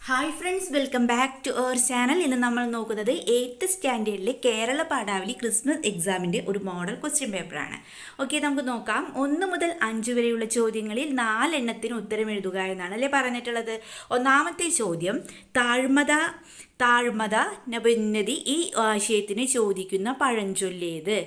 Hi friends, welcome back to our channel. ഇന്ന് നമ്മൾ നോക്കുന്നത് 8th സ്റ്റാൻഡേർഡിലെ കേരള പാഠാവലി ക്രിസ്മസ് എക്സാമിൻ്റെ ഒരു മോഡൽ ക്വസ്റ്റ്യൻ പേപ്പറാണ്. ഓക്കെ, നമുക്ക് നോക്കാം. 1 മുതൽ 5 വരെയുള്ള ചോദ്യങ്ങളിൽ 4 എണ്ണത്തിന് ഉത്തരം എഴുതുക എന്നാണ് അല്ലേ പറഞ്ഞിട്ടുള്ളത്. ഒന്നാമത്തെ ചോദ്യം, താഴ്മത നവോന്നതി ഈ ആശയത്തിന് ചോദിക്കുന്ന പഴഞ്ചൊല്ലേത്?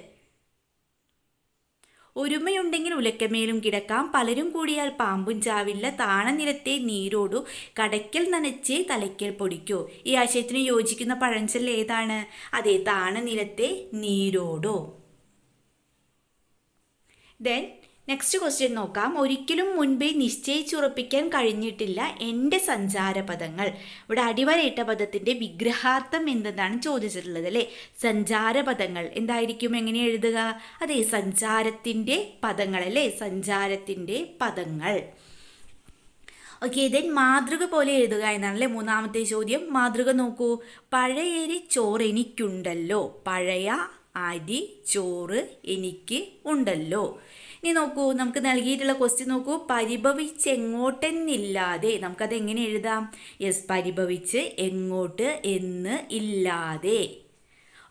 ഒരുമയുണ്ടെങ്കിൽ ഉലക്കമേലും കിടക്കാം, പലരും കൂടിയാൽ പാമ്പും ചാവില്ല, താണനിലത്തെ നീരോടു കടയ്ക്കൽ നനച്ചേ തലയ്ക്കൽ പൊടിക്കൂ. ഈ ആശയത്തിന് യോജിക്കുന്ന പഴഞ്ചൊല്ല് ഏതാണ്? അതെ, താണനിലത്തെ നീരോടോ. ദെൻ നെക്സ്റ്റ് ക്വസ്റ്റ്യൻ നോക്കാം. ഒരിക്കലും മുൻപേ നിശ്ചയിച്ചുറപ്പിക്കാൻ കഴിഞ്ഞിട്ടില്ല എൻ്റെ സഞ്ചാരപദങ്ങൾ. ഇവിടെ അടിവരയിട്ട പദത്തിൻ്റെ വിഗ്രഹാർത്ഥം എന്തെന്നാണ് ചോദിച്ചിട്ടുള്ളത് അല്ലേ. സഞ്ചാരപദങ്ങൾ എന്തായിരിക്കും, എങ്ങനെ എഴുതുക? അതെ, സഞ്ചാരത്തിൻ്റെ പദങ്ങൾ അല്ലേ, സഞ്ചാരത്തിൻ്റെ പദങ്ങൾ. ഓക്കെ, ദെൻ മാതൃക പോലെ എഴുതുക എന്നാണല്ലേ മൂന്നാമത്തെ ചോദ്യം. മാതൃക നോക്കൂ. പഴയരി ചോറ് എനിക്കുണ്ടല്ലോ, പഴയ അരി ചോറ് എനിക്ക് ഉണ്ടല്ലോ. ഇനി നോക്കൂ, നമുക്ക് നൽകിയിട്ടുള്ള ക്വസ്റ്റ്യൻ നോക്കൂ. പരിഭവിച്ചെങ്ങോട്ടെന്നില്ലാതെ നമുക്കത് എങ്ങനെ എഴുതാം? യെസ്, പരിഭവിച്ച് എങ്ങോട്ട് എന്ന് ഇല്ലാതെ.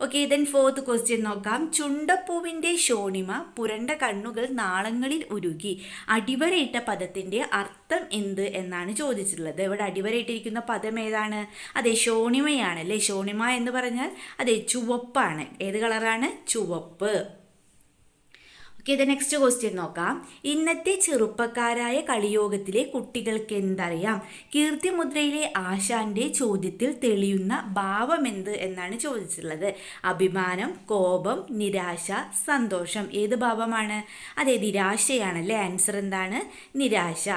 ഓക്കെ, ദെൻ ഫോർത്ത് ക്വസ്റ്റ്യൻ നോക്കാം. ചുണ്ടപ്പൂവിൻ്റെ ശോണിമ പുരണ്ട കണ്ണുകൾ നാളങ്ങളിൽ ഉരുകി. അടിവരയിട്ട പദത്തിൻ്റെ അർത്ഥം എന്ത് എന്നാണ് ചോദിച്ചിട്ടുള്ളത്. ഇവിടെ അടിവരയിട്ടിരിക്കുന്ന പദം ഏതാണ്? അതെ, ശോണിമയാണ് അല്ലേ. ശോണിമ എന്ന് പറഞ്ഞാൽ അതെ ചുവപ്പാണ്. ഏത് കളറാണ്? ചുവപ്പ്. ഓക്കെ, ദ നെക്സ്റ്റ് ക്വസ്റ്റ്യൻ നോക്കാം. ഇന്നത്തെ ചെറുപ്പക്കാരായ കളിയോഗത്തിലെ കുട്ടികൾക്ക് എന്തറിയാം? കീർത്തിമുദ്രയിലെ ആശാന്റെ ചോദ്യത്തിൽ തെളിയുന്ന ഭാവമെന്ത് എന്നാണ് ചോദിച്ചിട്ടുള്ളത്. അഭിമാനം, കോപം, നിരാശ, സന്തോഷം. ഏത് ഭാവമാണ്? അതെ, നിരാശയാണല്ലേ. ആൻസർ എന്താണ്? നിരാശ.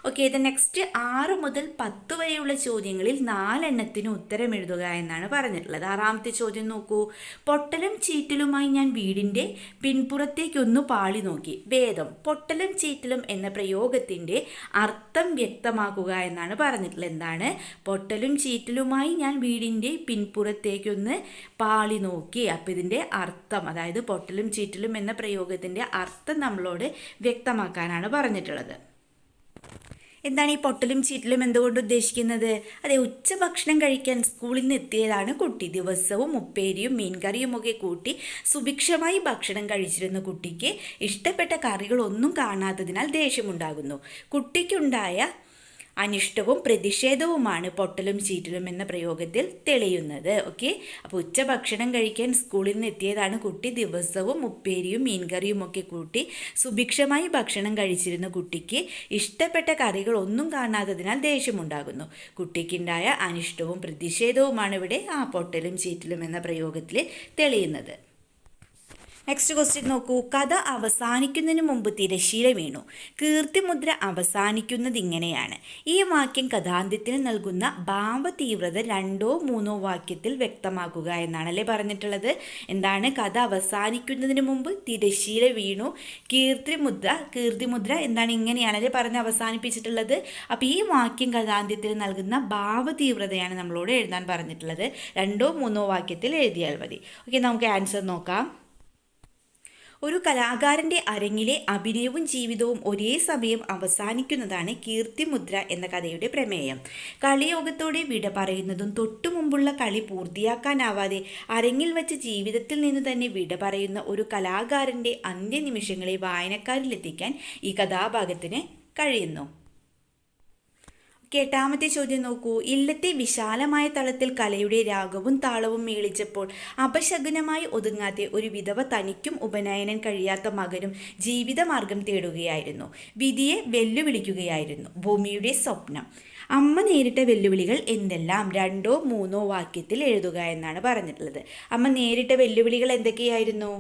ഓക്കെ, ദ നെക്സ്റ്റ് 6 മുതൽ 10 വരെയുള്ള ചോദ്യങ്ങളിൽ 4 എണ്ണത്തിന് ഉത്തരം എഴുതുക എന്നാണ് പറഞ്ഞിട്ടുള്ളത്. 6ാമത്തെ ചോദ്യം നോക്കൂ. പൊട്ടലും ചീറ്റലുമായി ഞാൻ വീടിൻ്റെ പിൻപുറത്തേക്കൊന്ന് പാളി നോക്കി. ഭേദം. പൊട്ടലും ചീറ്റലും എന്ന പ്രയോഗത്തിൻ്റെ അർത്ഥം വ്യക്തമാക്കുക എന്നാണ് പറഞ്ഞിട്ടുള്ളത്. എന്താണ്? പൊട്ടലും ചീറ്റലുമായി ഞാൻ വീടിൻ്റെ പിൻപുറത്തേക്കൊന്ന് പാളി നോക്കി. അപ്പോൾ ഇതിൻ്റെ അർത്ഥം, അതായത് പൊട്ടലും ചീറ്റലും എന്ന പ്രയോഗത്തിൻ്റെ അർത്ഥം നമ്മളോട് വ്യക്തമാക്കാനാണ് പറഞ്ഞിട്ടുള്ളത്. എന്താണ് ഈ പൊട്ടലും ചീറ്റലും എന്തുകൊണ്ട് ഉദ്ദേശിക്കുന്നത്? അതെ, ഉച്ചഭക്ഷണം കഴിക്കാൻ സ്കൂളിൽ നിന്ന് എത്തിയതാണ് കുട്ടി. ദിവസവും ഉപ്പേരിയും മീൻകറിയും ഒക്കെ കൂട്ടി സുഭിക്ഷമായി ഭക്ഷണം കഴിച്ചിരുന്ന കുട്ടിക്ക് ഇഷ്ടപ്പെട്ട കറികളൊന്നും കാണാത്തതിനാൽ ദേഷ്യമുണ്ടാകുന്നു. കുട്ടിക്കുണ്ടായ അനിഷ്ടവും പ്രതിഷേധവുമാണ് പൊട്ടലും ചീറ്റലും എന്ന പ്രയോഗത്തിൽ തെളിയുന്നത്. ഓക്കെ, അപ്പോൾ ഉച്ചഭക്ഷണം കഴിക്കാൻ സ്കൂളിൽ നിന്ന് എത്തിയതാണ് കുട്ടി. ദിവസവും ഉപ്പേരിയും മീൻകറിയും ഒക്കെ കൂട്ടി സുഭിക്ഷമായി ഭക്ഷണം കഴിച്ചിരുന്ന കുട്ടിക്ക് ഇഷ്ടപ്പെട്ട കറികൾ ഒന്നും കാണാത്തതിനാൽ ദേഷ്യമുണ്ടാകുന്നു. കുട്ടിക്കുണ്ടായ അനിഷ്ടവും പ്രതിഷേധവുമാണ് ഇവിടെ പൊട്ടലും ചീറ്റലും എന്ന പ്രയോഗത്തിൽ തെളിയുന്നത്. നെക്സ്റ്റ് ക്വസ്റ്റ്യൻ നോക്കൂ. കഥ അവസാനിക്കുന്നതിന് മുമ്പ് തിരശ്ശീല വീണു. കീർത്തിമുദ്ര അവസാനിക്കുന്നത് ഇങ്ങനെയാണ്. ഈ വാക്യം കഥാന്ത്യത്തിന് നൽകുന്ന ഭാവതീവ്രത 2ഓ 3ഓ വാക്യത്തിൽ വ്യക്തമാക്കുക എന്നാണല്ലേ പറഞ്ഞിട്ടുള്ളത്. എന്താണ്? കഥ അവസാനിക്കുന്നതിന് മുമ്പ് തിരശ്ശീല വീണു. കീർത്തിമുദ്ര എന്താണ്? ഇങ്ങനെയാണല്ലേ പറഞ്ഞ് അവസാനിപ്പിച്ചിട്ടുള്ളത്. അപ്പോൾ ഈ വാക്യം കഥാന്ത്യത്തിന് നൽകുന്ന ഭാവതീവ്രതയാണ് നമ്മളോട് എഴുതാൻ പറഞ്ഞിട്ടുള്ളത്. 2ഓ 3ഓ വാക്യത്തിൽ എഴുതിയാൽ മതി. ഓക്കെ, നമുക്ക് ആൻസർ നോക്കാം. ഒരു കലാകാരൻ്റെ അരങ്ങിലെ അഭിനയവും ജീവിതവും ഒരേ സമയം അവസാനിക്കുന്നതാണ് കീർത്തിമുദ്ര എന്ന കഥയുടെ പ്രമേയം. കളിയോഗത്തോടെ വിട പറയുന്നതും തൊട്ടുമുമ്പുള്ള കളി പൂർത്തിയാക്കാനാവാതെ അരങ്ങിൽ വെച്ച് ജീവിതത്തിൽ നിന്ന് തന്നെ വിട പറയുന്ന ഒരു കലാകാരൻ്റെ അന്ത്യനിമിഷങ്ങളെ വായനക്കാരിലെത്തിക്കാൻ ഈ കഥാഭാഗത്തിന് കഴിയുന്നു. 8ാമത്തെ ചോദ്യം നോക്കൂ. ഇല്ലത്തെ വിശാലമായ തളത്തിൽ കലയുടെ രാഗവും താളവും മേളിച്ചപ്പോൾ അപശകുനമായി ഒതുങ്ങാത്ത ഒരു വിധവ തനിക്കും ഉപനയനം കഴിയാത്ത മകനും ജീവിതമാർഗം തേടുകയായിരുന്നു. വിധിയെ വെല്ലുവിളിക്കുകയായിരുന്നു ഭൂമിയുടെ സ്വപ്നം. അമ്മ നേരിട്ട വെല്ലുവിളികൾ എന്തെല്ലാം? 2ഓ 3ഓ വാക്യത്തിൽ എഴുതുക എന്നാണ് പറഞ്ഞിട്ടുള്ളത്. അമ്മ നേരിട്ട വെല്ലുവിളികൾ എന്തൊക്കെയായിരുന്നു?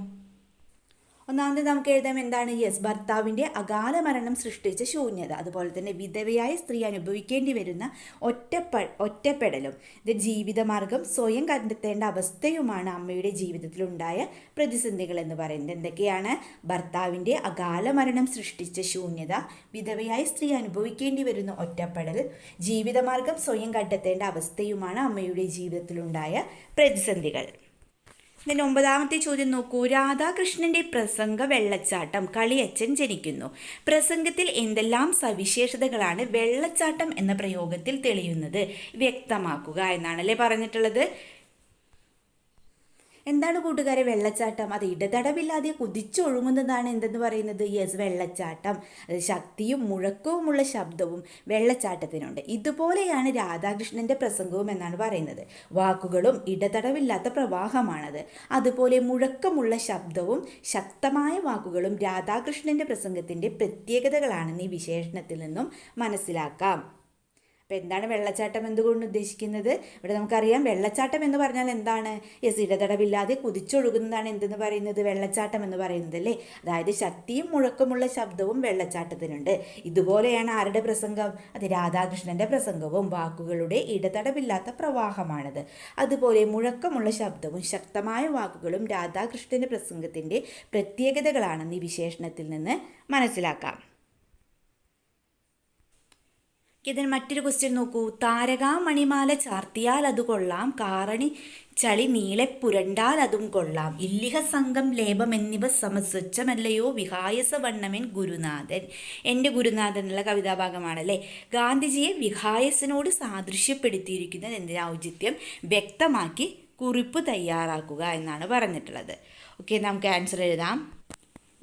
ഒന്നാമത് നമുക്ക് എഴുതാം. എന്താണ്? യെസ്, ഭർത്താവിൻ്റെ അകാല മരണം സൃഷ്ടിച്ച ശൂന്യത. അതുപോലെ തന്നെ വിധവയായ സ്ത്രീ അനുഭവിക്കേണ്ടി വരുന്ന ഒറ്റപ്പെടലും. ഇത് ജീവിതമാർഗം സ്വയം കണ്ടെത്തേണ്ട അവസ്ഥയുമാണ് അമ്മയുടെ ജീവിതത്തിലുണ്ടായ പ്രതിസന്ധികൾ എന്ന് പറയുന്നത്. എന്തൊക്കെയാണ്? ഭർത്താവിൻ്റെ അകാല മരണം സൃഷ്ടിച്ച ശൂന്യത, വിധവയായ സ്ത്രീ അനുഭവിക്കേണ്ടി വരുന്ന ഒറ്റപ്പെടൽ, ജീവിതമാർഗം സ്വയം കണ്ടെത്തേണ്ട അവസ്ഥയുമാണ് അമ്മയുടെ ജീവിതത്തിലുണ്ടായ പ്രതിസന്ധികൾ. ഇതിൻ്റെ 9ാമത്തെ ചോദ്യം നോക്കൂ. രാധാകൃഷ്ണന്റെ പ്രസംഗ വെള്ളച്ചാട്ടം കളിയച്ഛൻ ജനിക്കുന്നു. പ്രസംഗത്തിൽ എന്തെല്ലാം സവിശേഷതകളാണ് വെള്ളച്ചാട്ടം എന്ന പ്രയോഗത്തിൽ തെളിയുന്നത്? വ്യക്തമാക്കുക എന്നാണല്ലേ പറഞ്ഞിട്ടുള്ളത്. എന്താണ് കൂട്ടുകാരെ വെള്ളച്ചാട്ടം? അത് ഇടതടവില്ലാതെ കുതിച്ചൊഴുകുന്നതാണ് എന്തെന്ന് പറയുന്നത്? യെസ്, വെള്ളച്ചാട്ടം. അത് ശക്തിയും മുഴക്കവുമുള്ള ശബ്ദവും വെള്ളച്ചാട്ടത്തിനുണ്ട്. ഇതുപോലെയാണ് രാധാകൃഷ്ണന്റെ പ്രസംഗവും എന്നാണ് പറയുന്നത്. വാക്കുകളും ഇടതടവില്ലാത്ത പ്രവാഹമാണത്. അതുപോലെ മുഴക്കമുള്ള ശബ്ദവും ശക്തമായ വാക്കുകളും രാധാകൃഷ്ണന്റെ പ്രസംഗത്തിന്റെ പ്രത്യേകതകളാണെന്ന് ഈ വിശേഷണത്തിൽ നിന്നും മനസ്സിലാക്കാം. അപ്പോൾ എന്താണ് വെള്ളച്ചാട്ടം എന്തുകൊണ്ട് ഉദ്ദേശിക്കുന്നത്? ഇവിടെ നമുക്കറിയാം വെള്ളച്ചാട്ടം എന്ന് പറഞ്ഞാൽ എന്താണ്? യെസ്, ഇടതടവില്ലാതെ കുതിച്ചൊഴുകുന്നതാണ് എന്തെന്ന് പറയുന്നത്? വെള്ളച്ചാട്ടം എന്ന് പറയുന്നത് അല്ലേ. അതായത് ശക്തിയും മുഴക്കമുള്ള ശബ്ദവും വെള്ളച്ചാട്ടത്തിനുണ്ട്. ഇതുപോലെയാണ് ആരുടെ പ്രസംഗം? അത് രാധാകൃഷ്ണന്റെ പ്രസംഗവും. വാക്കുകളുടെ ഇടതടവില്ലാത്ത പ്രവാഹമാണത്. അതുപോലെ മുഴക്കമുള്ള ശബ്ദവും ശക്തമായ വാക്കുകളും രാധാകൃഷ്ണന്റെ പ്രസംഗത്തിന്റെ പ്രത്യേകതകളാണെന്ന് ഈ വിശേഷണത്തിൽ നിന്ന് മനസ്സിലാക്കാം. ഇതിന് മറ്റൊരു ക്വസ്റ്റ്യൻ നോക്കൂ. താരകാ മണിമാല ചാർത്തിയാൽ അത് കൊള്ളാം, കാറണി ചളി നീളെ പുരണ്ടാൽ അതും കൊള്ളാം, ഇല്ലിഹ സംഘം ലേപം എന്നിവ സമസ്വച്ഛമല്ലയോ വിഹായസ വണ്ണമൻ ഗുരുനാഥൻ. എൻ്റെ ഗുരുനാഥൻ എന്നുള്ള കവിതാഭാഗമാണല്ലേ. ഗാന്ധിജിയെ വിഹായസിനോട് സാദൃശ്യപ്പെടുത്തിയിരിക്കുന്നത് എന്തിന്? ഔചിത്യം വ്യക്തമാക്കി കുറിപ്പ് തയ്യാറാക്കുക എന്നാണ് പറഞ്ഞിട്ടുള്ളത്. ഓക്കെ, നമുക്ക് ആൻസർ എഴുതാം.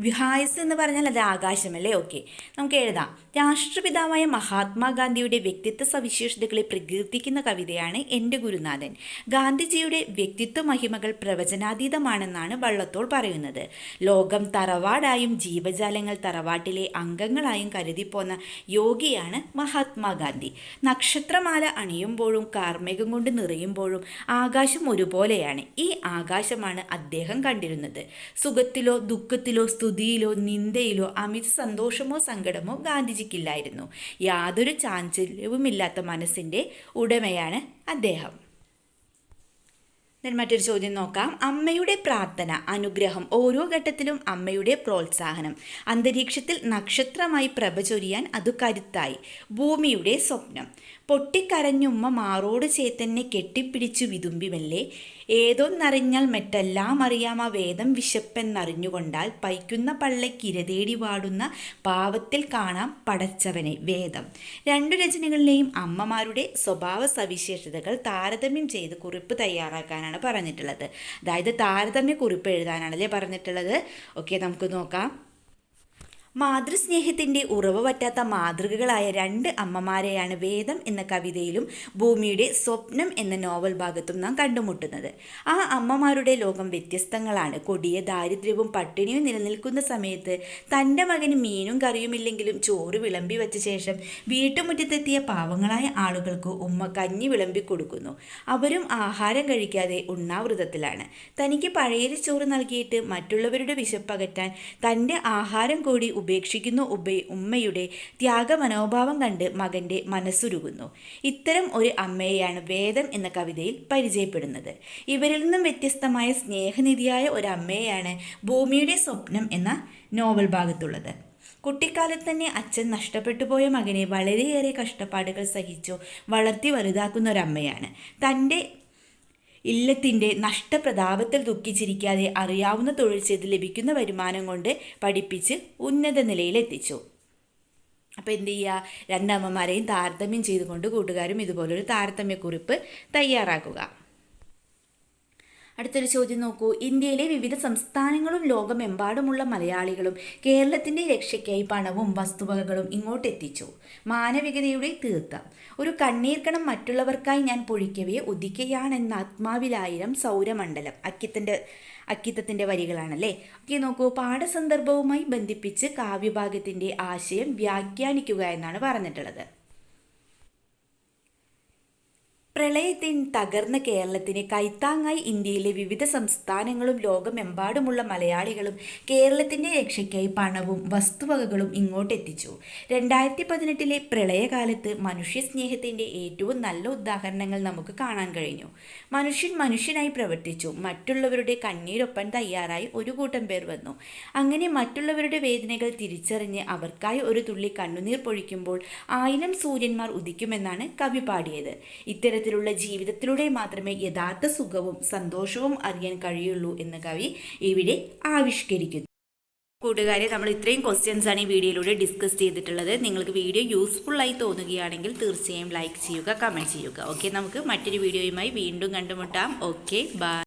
വിഹായസ് എന്ന് പറഞ്ഞാൽ അത് ആകാശമല്ലേ. ഓക്കെ, നമുക്ക് എഴുതാം. രാഷ്ട്രപിതാവായ മഹാത്മാഗാന്ധിയുടെ വ്യക്തിത്വ സവിശേഷതകളെ പ്രകീർത്തിക്കുന്ന കവിതയാണ് എൻ്റെ ഗുരുനാഥൻ. ഗാന്ധിജിയുടെ വ്യക്തിത്വ മഹിമകൾ പ്രവചനാതീതമാണെന്നാണ് വള്ളത്തോൾ പറയുന്നത്. ലോകം തറവാടായും ജീവജാലങ്ങൾ തറവാട്ടിലെ അംഗങ്ങളായും കരുതിപ്പോന്ന യോഗിയാണ് മഹാത്മാഗാന്ധി. നക്ഷത്രമാല അണിയുമ്പോഴും കാർമേഘം കൊണ്ട് നിറയുമ്പോഴും ആകാശം ഒരുപോലെയാണ്. ഈ ആകാശമാണ് അദ്ദേഹം കണ്ടിരുന്നത്. സുഖത്തിലോ ദുഃഖത്തിലോ സ്തുതിയിലോ നിന്ദയിലോ അമിത സന്തോഷമോ സങ്കടമോ ഗാന്ധിജിക്കില്ലായിരുന്നു. യാതൊരു ചാഞ്ചല്യവുമില്ലാത്ത മനസ്സിൻ്റെ ഉടമയാണ് അദ്ദേഹം. മറ്റൊരു ചോദ്യം നോക്കാം. അമ്മയുടെ പ്രാർത്ഥന, അനുഗ്രഹം, ഓരോ ഘട്ടത്തിലും അമ്മയുടെ പ്രോത്സാഹനം, അന്തരീക്ഷത്തിൽ നക്ഷത്രമായി പ്രഭ ചൊരിയാൻ അത് കരുത്തായി, ഭൂമിയുടെ സ്വപ്നം, പൊട്ടിക്കരഞ്ഞുമ്മ മാറോട് ചേത്തന്നെ കെട്ടിപ്പിടിച്ചു വിതുമ്പിമല്ലേ, ഏതൊന്നറിഞ്ഞാൽ മറ്റെല്ലാം അറിയാം ആ വേദം വിശപ്പെന്നറിഞ്ഞുകൊണ്ടാൽ, പൈക്കുന്ന പള്ളക്കിരതേടി വാടുന്ന പാവത്തിൽ കാണാം പടച്ചവനെ വേദം. രണ്ടു രചനകളിലെയും അമ്മമാരുടെ സ്വഭാവ സവിശേഷതകൾ താരതമ്യം ചെയ്ത് കുറിപ്പ് തയ്യാറാക്കാനാണ് പറഞ്ഞിട്ടുള്ളത്. അതായത് താരതമ്യ കുറിപ്പ് എഴുതാനാണല്ലേ പറഞ്ഞിട്ടുള്ളത്. ഓക്കെ, നമുക്ക് നോക്കാം. മാതൃസ്നേഹത്തിൻ്റെ ഉറവ പറ്റാത്ത മാതൃകകളായ രണ്ട് അമ്മമാരെയാണ് വേദം എന്ന കവിതയിലും ഭൂമിയുടെ സ്വപ്നം എന്ന നോവൽ ഭാഗത്തും നാം കണ്ടുമുട്ടുന്നത്. ആ അമ്മമാരുടെ ലോകം വ്യത്യസ്തങ്ങളാണ്. കൊടിയ ദാരിദ്ര്യവും പട്ടിണിയും നിലനിൽക്കുന്ന സമയത്ത് തൻ്റെ മകന് മീനും കറിയുമില്ലെങ്കിലും ചോറ് വിളമ്പി വച്ച ശേഷം വീട്ടുമുറ്റത്തെത്തിയ പാവങ്ങളായ ആളുകൾക്ക് ഉമ്മ കഞ്ഞി വിളമ്പി കൊടുക്കുന്നു. അവരും ആഹാരം കഴിക്കാതെ ഉണ്ണാവൃതത്തിലാണ്. തനിക്ക് പഴയ ചോറ് നൽകിയിട്ട് മറ്റുള്ളവരുടെ വിശപ്പകറ്റാൻ തൻ്റെ ആഹാരം കൂടി ഉപേക്ഷിക്കുന്ന ഉമ്മയുടെ ത്യാഗമനോഭാവം കണ്ട് മകൻ്റെ മനസ്സുരുകുന്നു. ഇത്തരം ഒരു അമ്മയെയാണ് വേദം എന്ന കവിതയിൽ പരിചയപ്പെടുന്നത്. ഇവരിൽ നിന്നും വ്യത്യസ്തമായ സ്നേഹനിധിയായ ഒരു അമ്മയെയാണ് ഭൂമിയുടെ സ്വപ്നം എന്ന നോവൽ ഭാഗത്തുള്ളത്. കുട്ടിക്കാലത്ത് തന്നെ അച്ഛൻ നഷ്ടപ്പെട്ടു പോയ മകനെ വളരെയേറെ കഷ്ടപ്പാടുകൾ സഹിച്ചു വളർത്തി വലുതാക്കുന്ന ഒരമ്മയാണ്. തൻ്റെ ഇല്ലത്തിൻ്റെ നഷ്ടപ്രതാപത്തിൽ ദുഃഖിച്ചിരിക്കാതെ അറിയാവുന്ന തൊഴിൽ ചെയ്ത് ലഭിക്കുന്ന വരുമാനം കൊണ്ട് പഠിപ്പിച്ച് ഉന്നത നിലയിലെത്തിച്ചു. അപ്പോൾ എന്ത് ചെയ്യുക? രണ്ടമ്മമാരെയും താരതമ്യം ചെയ്തുകൊണ്ട് കൂട്ടുകാരും ഇതുപോലൊരു താരതമ്യക്കുറിപ്പ് തയ്യാറാക്കുക. അടുത്തൊരു ചോദ്യം നോക്കൂ. ഇന്ത്യയിലെ വിവിധ സംസ്ഥാനങ്ങളും ലോകമെമ്പാടുമുള്ള മലയാളികളും കേരളത്തിൻ്റെ രക്ഷയ്ക്കായി പണവും വസ്തുവകകളും ഇങ്ങോട്ടെത്തിച്ചു. മാനവികതയുടെ തീർത്ഥം. ഒരു കണ്ണീർക്കണം മറ്റുള്ളവർക്കായി ഞാൻ പൊഴിക്കവേ ഉദിക്കുകയാണെന്ന ആത്മാവിലായിരം സൗരമണ്ഡലം. അക്കിത്തത്തിൻ്റെ വരികളാണല്ലേ. ഓക്കെ, നോക്കൂ. പാഠസന്ദർഭവുമായി ബന്ധിപ്പിച്ച് കാവ്യഭാഗത്തിൻ്റെ ആശയം വ്യാഖ്യാനിക്കുക എന്നാണ് പറഞ്ഞിട്ടുള്ളത്. പ്രളയത്തിൽ തകർന്ന കേരളത്തിന് കൈത്താങ്ങായി ഇന്ത്യയിലെ വിവിധ സംസ്ഥാനങ്ങളും ലോകമെമ്പാടുമുള്ള മലയാളികളും കേരളത്തിൻ്റെ രക്ഷയ്ക്കായി പണവും വസ്തുവകകളും ഇങ്ങോട്ടെത്തിച്ചു. 2018 പ്രളയകാലത്ത് മനുഷ്യസ്നേഹത്തിൻ്റെ ഏറ്റവും നല്ല ഉദാഹരണങ്ങൾ നമുക്ക് കാണാൻ കഴിഞ്ഞു. മനുഷ്യനായി പ്രവർത്തിച്ചു. മറ്റുള്ളവരുടെ കണ്ണീരൊപ്പം തയ്യാറായി ഒരു കൂട്ടം പേർ വന്നു. അങ്ങനെ മറ്റുള്ളവരുടെ വേദനകൾ തിരിച്ചറിഞ്ഞ് അവർക്കായി ഒരു തുള്ളി കണ്ണുനീർ പൊഴിക്കുമ്പോൾ 1000 സൂര്യന്മാർ ഉദിക്കുമെന്നാണ് കവി പാടിയത്. ഇത്തരത്തിൽ ഇത്തരത്തിലുള്ള ജീവിതത്തിലൂടെ മാത്രമേ യഥാർത്ഥ സുഖവും സന്തോഷവും അറിയാൻ കഴിയുള്ളൂ എന്ന് കവി ഇവിടെ ആവിഷ്കരിക്കുന്നു. കൂട്ടുകാരെ, നമ്മൾ ഇത്രയും ക്വസ്റ്റ്യൻസ് ആണ് ഈ വീഡിയോയിലൂടെ ഡിസ്കസ് ചെയ്തിട്ടുള്ളത്. നിങ്ങൾക്ക് വീഡിയോ യൂസ്ഫുൾ ആയി തോന്നുകയാണെങ്കിൽ തീർച്ചയായും ലൈക്ക് ചെയ്യുക, കമൻറ്റ് ചെയ്യുക. ഓക്കെ, നമുക്ക് മറ്റൊരു വീഡിയോയുമായി വീണ്ടും കണ്ടുമുട്ടാം. Okay, by.